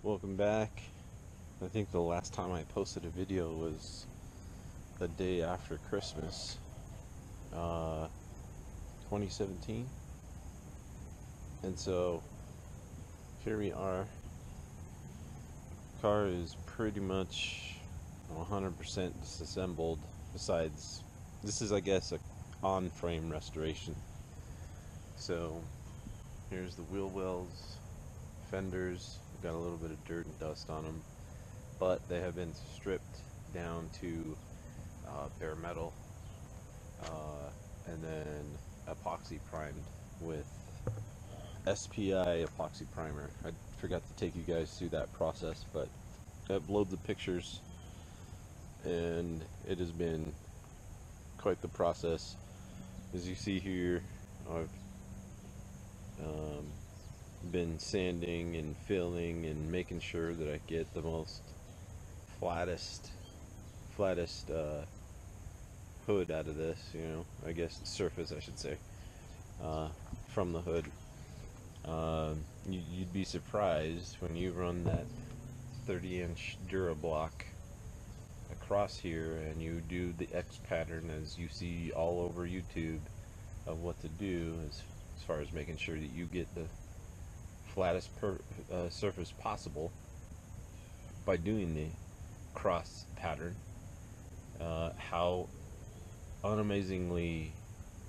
Welcome back. I think the last time I posted a video was the day after Christmas, 2017. And so here we are. Car is pretty much 100% disassembled. Besides, this is, I guess, a on-frame restoration. So here's the wheel wells, fenders. Got a little bit of dirt and dust on them, but they have been stripped down to bare metal, and then epoxy primed with SPI Epoxy primer. I forgot to take you guys through that process, but I uploaded the pictures, and it has been quite the process. As you see here, I've been sanding and filling and making sure that I get the most flattest hood out of this, I guess surface I should say, from the hood. You'd be surprised when you run that 30-inch Durablock across here and you do the X pattern as you see all over YouTube of what to do as far as making sure that you get the flattest surface possible by doing the cross pattern. How unamazingly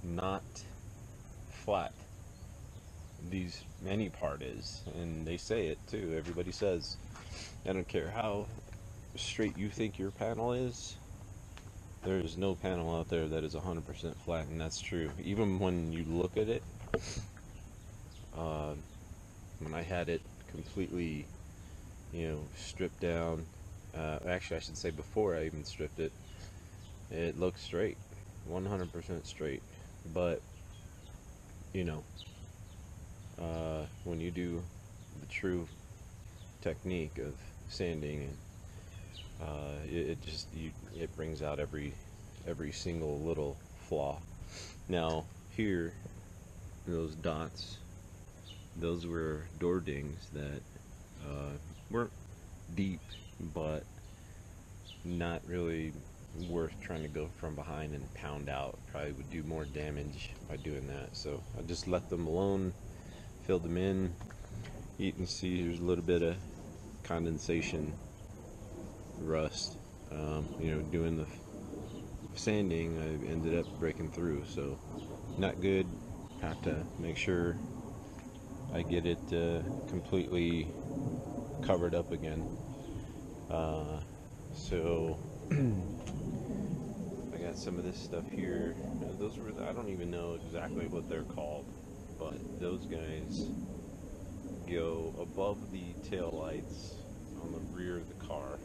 not flat any part is, and they say it too. Everybody says, I don't care how straight you think your panel is, there is no panel out there that is 100% flat, and that's true. Even when you look at it, when I had it completely, stripped down, actually I should say before I even stripped it, it looked straight, 100% straight. But when you do the true technique of sanding, and it brings out every single little flaw. Now here, those dots, those were door dings that weren't deep, but not really worth trying to go from behind and pound out. Probably would do more damage by doing that. So I just let them alone, filled them in. You can see there's a little bit of condensation rust. Doing the sanding, I ended up breaking through, so not good. Have to make sure I get it completely covered up again. So I got some of this stuff here. Those were, I don't even know exactly what they're called, but those guys go above the tail lights on the rear of the car.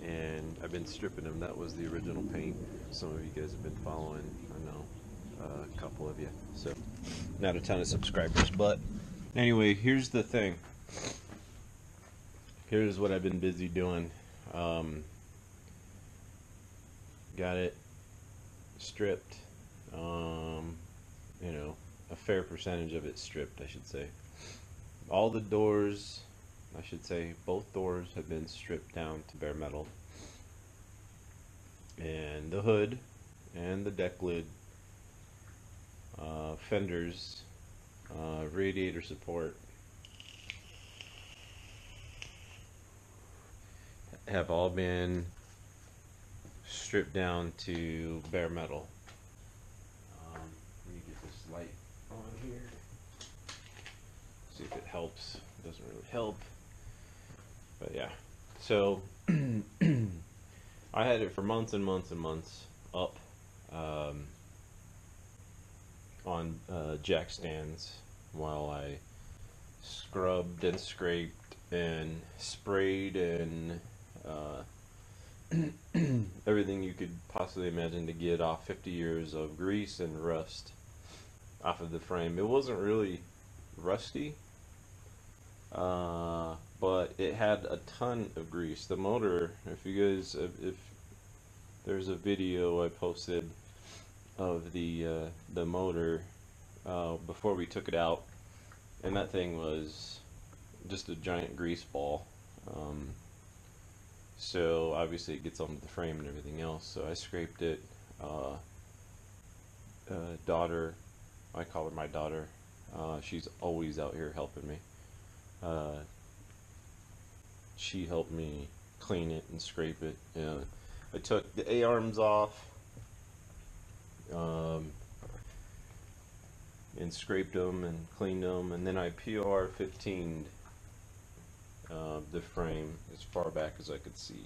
And I've been stripping them. That was the original paint. Some of you guys have been following, I know, a couple of you, so not a ton of subscribers. But anyway, here's the thing. Here's what I've been busy doing. Got it stripped, a fair percentage of it stripped, I should say. All the doors, I should say both doors, have been stripped down to bare metal, and the hood and the deck lid, fenders, radiator support have all been stripped down to bare metal. Let me get this light on here, see if it helps. It doesn't really help, but yeah. So I had it for months and months and months up on jack stands while I scrubbed and scraped and sprayed and everything you could possibly imagine to get off 50 years of grease and rust off of the frame. It wasn't really rusty, but it had a ton of grease. The motor, if you guys, if there's a video I posted of the motor before we took it out, and that thing was just a giant grease ball. So obviously it gets onto the frame and everything else. So I scraped it. Daughter, I call her my daughter. She's always out here helping me. She helped me clean it and scrape it. I took the A-arms off and scraped them and cleaned them, and then I PR 15'd the frame as far back as I could see.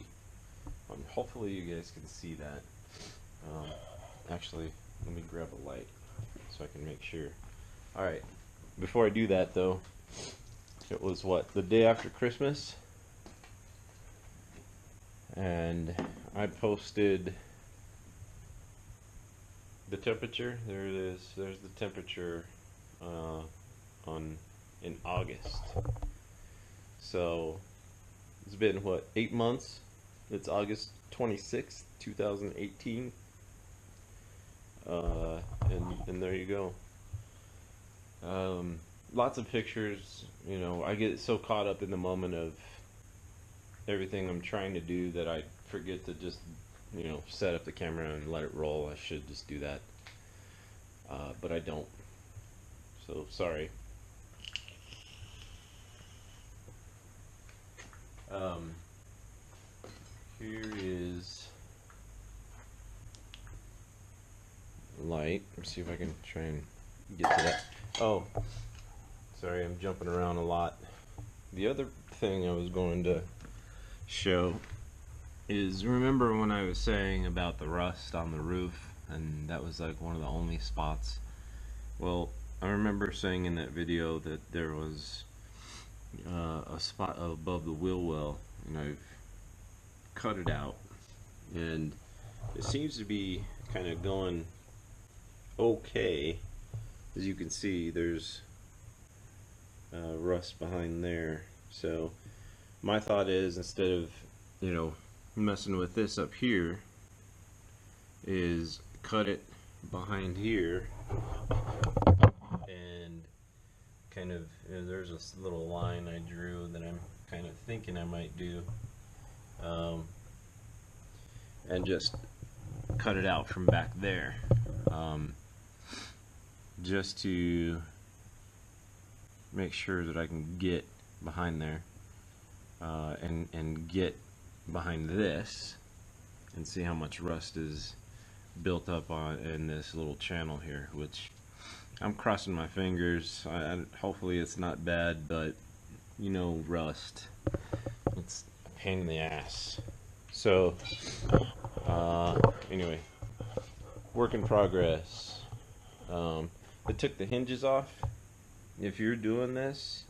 Hopefully you guys can see that. Actually, let me grab a light so I can make sure. Alright, before I do that though, it was what, the day after Christmas? And I posted the temperature. There it is. There's the temperature in August. So it's been what, 8 months? It's August 26th, 2018. And there you go. Lots of pictures. You know, I get so caught up in the moment of everything I'm trying to do that I forget to just, you know, set up the camera and let it roll. I should just do that, but I don't. So sorry. Here is light. Let's see if I can try and get to that. Oh, sorry, I'm jumping around a lot. The other thing I was going to show is, remember when I was saying about the rust on the roof, and that was like one of the only spots? Well, I remember saying in that video that there was a spot above the wheel well, and I've cut it out, and it seems to be kind of going okay. As you can see, there's rust behind there. So my thought is, instead of, you know, messing with this up here, is cut it behind here and kind of, you know, there's this little line I drew that I'm kind of thinking I might do, and just cut it out from back there, just to make sure that I can get behind there, and get behind this and see how much rust is built up on in this little channel here, which I'm crossing my fingers. Hopefully it's not bad, but you know, rust, it's a pain in the ass. So anyway, work in progress. I took the hinges off. If you're doing this,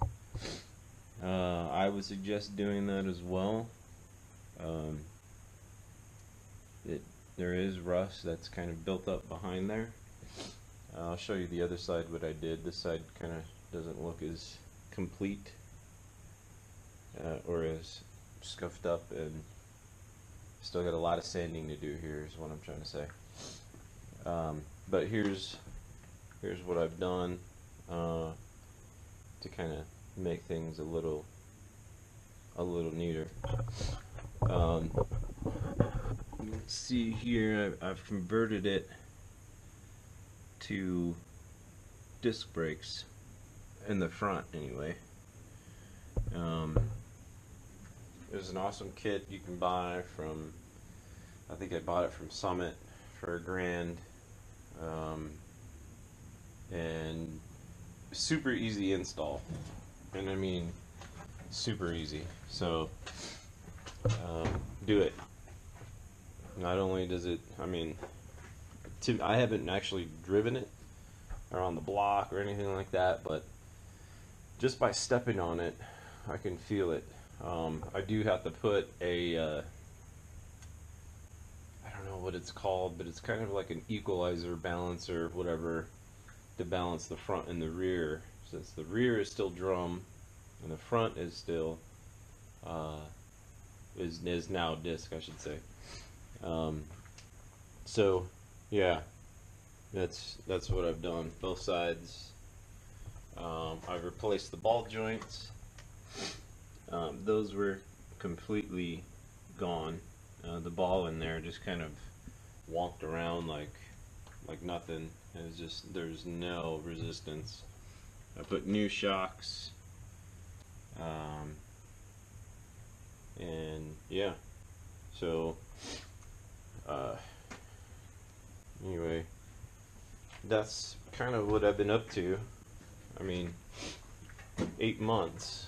I would suggest doing that as well. There is rust that's kind of built up behind there. I'll show you the other side what I did. This side kind of doesn't look as complete or as scuffed up, and still got a lot of sanding to do here is what I'm trying to say. But here's what I've done to kind of make things a little neater. Let's see here, I've converted it to disc brakes in the front anyway. There's an awesome kit you can buy from, I think I bought it from Summit for $1,000, and super easy install, and I mean super easy. So do it. Not only does it, I mean, I haven't actually driven it around the block or anything like that, but just by stepping on it, I can feel it. I do have to put a, I don't know what it's called, but it's kind of like an equalizer, balancer, whatever, to balance the front and the rear. Since the rear is still drum and the front is still, is now disc, I should say. So yeah, that's what I've done, both sides. I've replaced the ball joints. Those were completely gone. The ball in there just kind of walked around like nothing. It was just, there's no resistance. I put new shocks, and yeah, so anyway, that's kind of what I've been up to. I mean, 8 months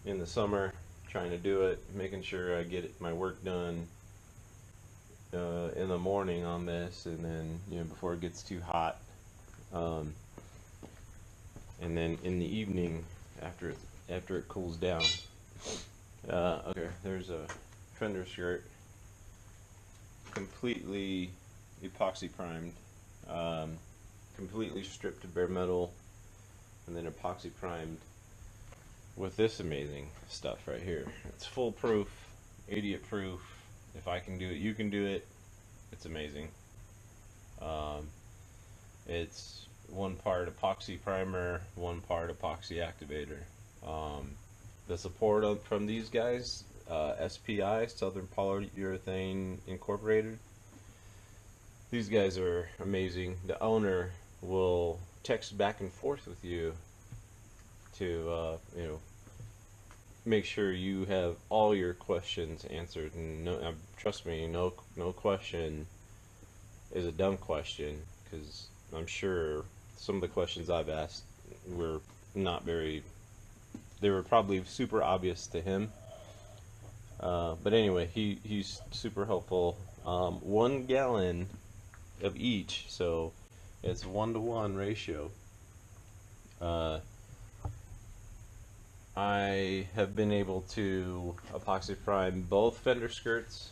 in the summer, trying to do it, making sure I get my work done in the morning on this, and then, you know, before it gets too hot, and then in the evening after it cools down. Okay, there's a fender skirt, completely epoxy primed, completely stripped to bare metal, and then epoxy primed with this amazing stuff right here. It's foolproof, idiot proof. If I can do it, you can do it. It's amazing. It's 1 part epoxy primer, 1 part epoxy activator. The support from these guys, SPI, Southern Polyurethane Incorporated, these guys are amazing. The owner will text back and forth with you to you know, make sure you have all your questions answered. And no, trust me, no question is a dumb question, because I'm sure some of the questions I've asked were not very, they were probably super obvious to him. But anyway, he's super helpful. 1 gallon of each, so it's 1-to-1 ratio. I have been able to epoxy prime both fender skirts,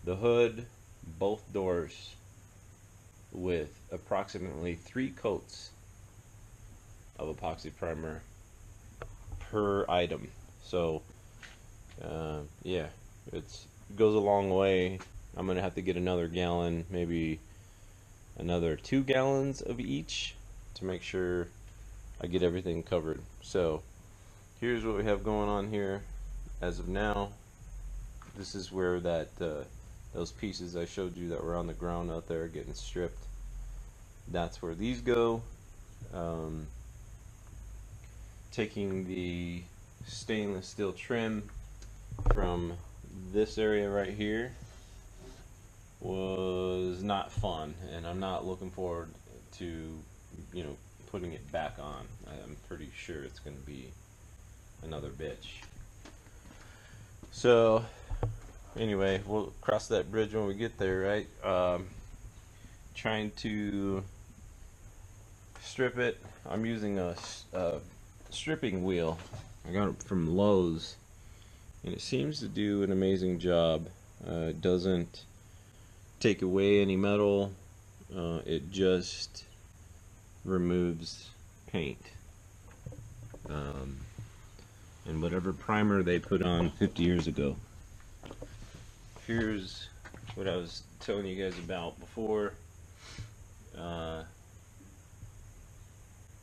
the hood, both doors, with approximately 3 coats of epoxy primer per item. So yeah, it goes a long way. I'm gonna have to get another gallon, maybe another 2 gallons of each, to make sure I get everything covered. So here's what we have going on here as of now. This is where that those pieces I showed you that were on the ground out there getting stripped, that's where these go. Taking the stainless steel trim from this area right here was not fun, and I'm not looking forward to, you know, putting it back on. I'm pretty sure it's going to be another bitch. So anyway, we'll cross that bridge when we get there, right? Trying to strip it. I'm using a stripping wheel. I got it from Lowe's, and it seems to do an amazing job. It doesn't take away any metal. It just removes paint. And whatever primer they put on 50 years ago. Here's what I was telling you guys about before.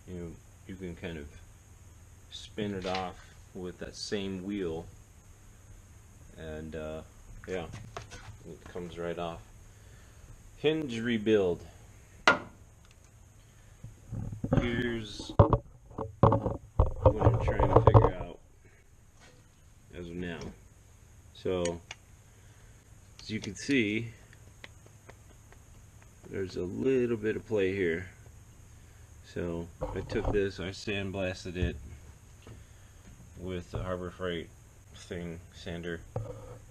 You can kind of spin it off with that same wheel, and yeah, it comes right off. Hinge rebuild. Here's what I'm trying to figure out as of now. So as you can see, there's a little bit of play here. So I took this, I sandblasted it with the Harbor Freight thing sander,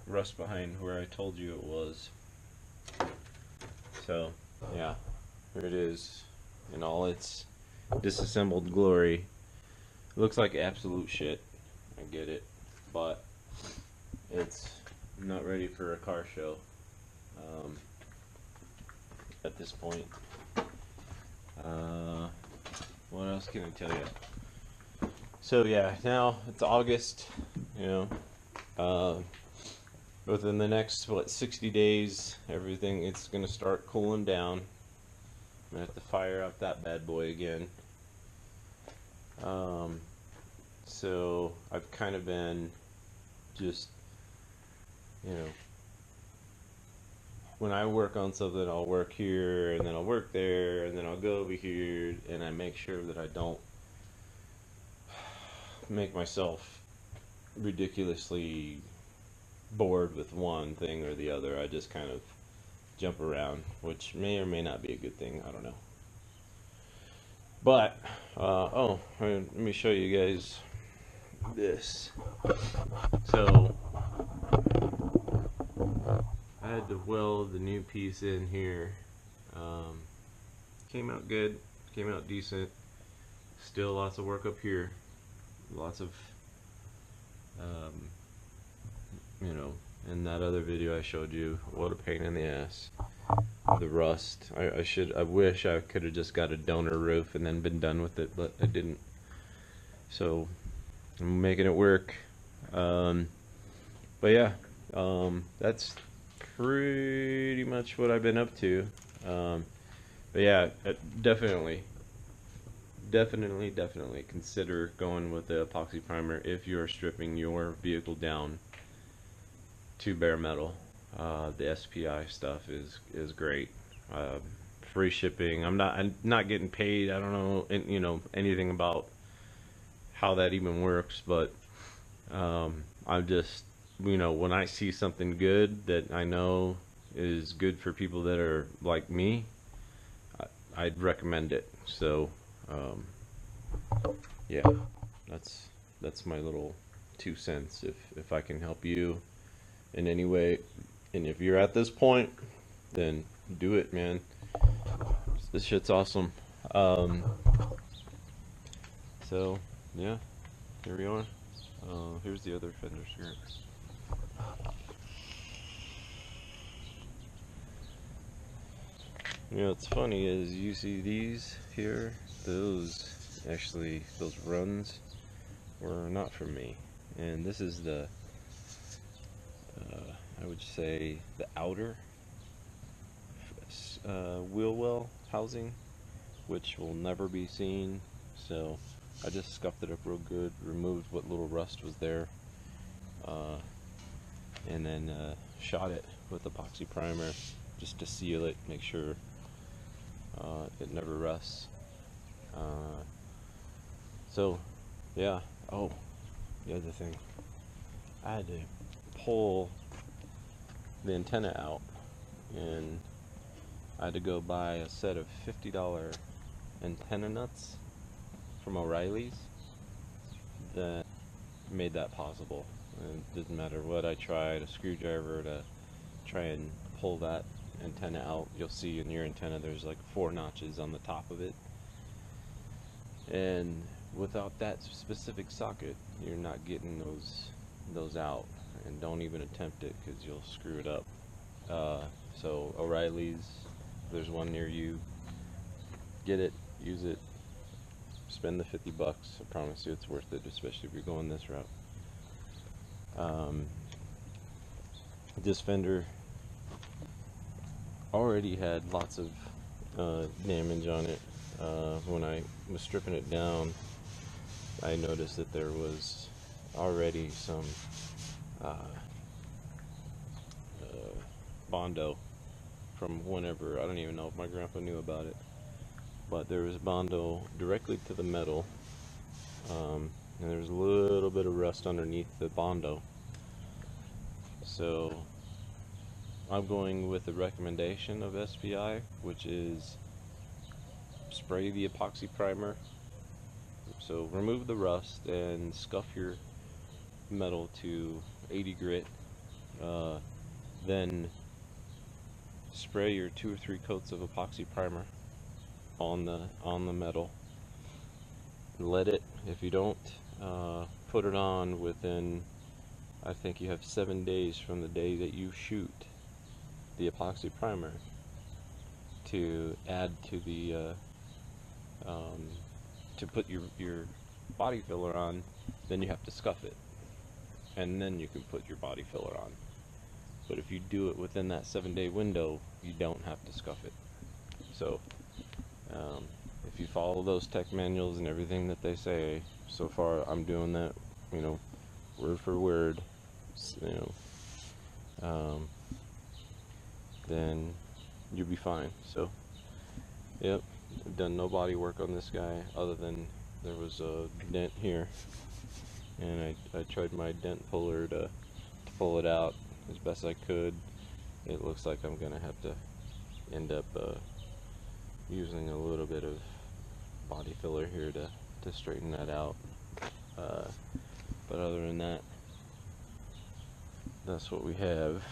rust behind where I told you it was. So yeah, here it is in all its disassembled glory. It looks like absolute shit, I get it, but it's not ready for a car show at this point. What else can I tell you? So yeah, now it's August, you know, within the next 60 days, everything, it's gonna start cooling down. gonna have to fire up that bad boy again. So I've kind of been just, you know, when I work on something, I'll work here, and then I'll work there, and then I'll go over here, and I make sure that I don't make myself ridiculously bored with one thing or the other. I just kind of jump around, which may or may not be a good thing. I don't know. But, oh, let me show you guys this. So, I had to weld the new piece in here. Came out good, came out decent. Still lots of work up here. Lots of, you know, in that other video I showed you, what a pain in the ass. The rust. I wish I could have just got a donor roof and then been done with it, but I didn't. So, I'm making it work. But yeah, that's pretty much what I've been up to. But yeah, definitely consider going with the epoxy primer if you're stripping your vehicle down to bare metal. The SPI stuff is great. Free shipping. I'm not getting paid. I don't know, you know, anything about how that even works, but I'm just, you know, when I see something good that I know is good for people that are like me, I'd recommend it. So yeah, that's my little 2 cents. If I can help you in any way, and if you're at this point, then do it, man. This shit's awesome. So yeah, here we are. Here's the other fender skirt. You know, what's funny is you see these here, those runs were not from me. And this is the, I would say, the outer wheel well housing, which will never be seen. So I just scuffed it up real good, removed what little rust was there, and then shot it with epoxy primer just to seal it, make sure it never rusts. So yeah. Oh, the other thing, I had to pull the antenna out, and I had to go buy a set of $50 antenna nuts from O'Reilly's that made that possible. And it didn't matter what I tried, a screwdriver to try and pull that antenna out. You'll see in your antenna there's like 4 notches on the top of it, and without that specific socket you're not getting those out. And don't even attempt it, because you'll screw it up. So O'Reilly's, there's one near you, get it, use it, spend the $50. I promise you it's worth it, especially if you're going this route. This fender already had lots of damage on it. When I was stripping it down, I noticed that there was already some Bondo from whenever. I don't even know if my grandpa knew about it, but there was Bondo directly to the metal, and there's a little bit of rust underneath the Bondo. So I'm going with the recommendation of SPI, which is spray the epoxy primer. So remove the rust and scuff your metal to 80 grit. Then spray your 2 or 3 coats of epoxy primer on the metal. Let it, if you don't put it on within, I think you have 7 days from the day that you shoot the epoxy primer to add to the to put your body filler on. Then you have to scuff it, and then you can put your body filler on. But if you do it within that 7-day window, you don't have to scuff it. So If you follow those tech manuals and everything that they say, so far I'm doing that, you know, word for word, you know, then you'll be fine. So, yep, I've done no body work on this guy other than there was a dent here, and I tried my dent puller to pull it out as best I could. It looks like I'm gonna have to end up using a little bit of body filler here to straighten that out. But other than that, that's what we have.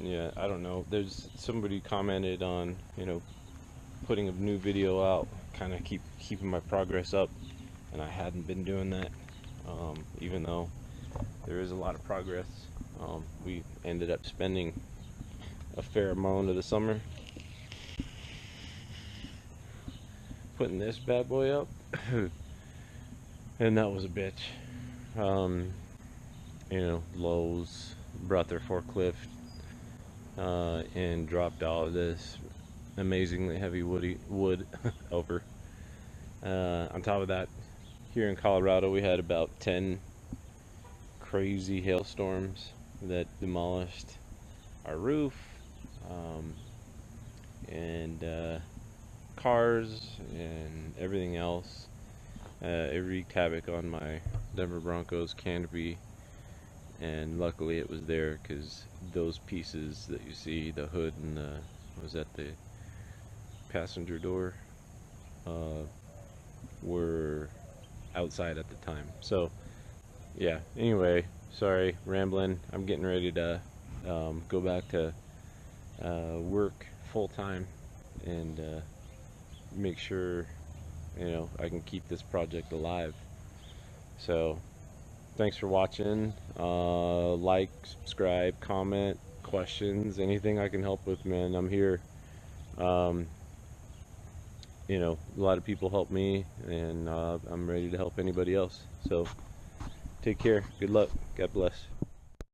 Yeah, I don't know. There's somebody commented on, you know, putting a new video out, kind of keeping my progress up, and I hadn't been doing that. Even though there is a lot of progress, we ended up spending a fair amount of the summer putting this bad boy up, and that was a bitch. You know, Lowe's brought their forklift and dropped all of this amazingly heavy wood over. On top of that, here in Colorado, we had about 10 crazy hailstorms that demolished our roof, and cars and everything else. It wreaked havoc on my Denver Broncos canopy, and luckily it was there because those pieces that you see, the hood and the passenger door, were outside at the time. So yeah, anyway, sorry, rambling. I'm getting ready to go back to work full time and make sure, you know, I can keep this project alive. So thanks for watching. Like, subscribe, comment, questions, anything I can help with, man, I'm here. You know, a lot of people help me, and I'm ready to help anybody else. So take care, good luck, God bless.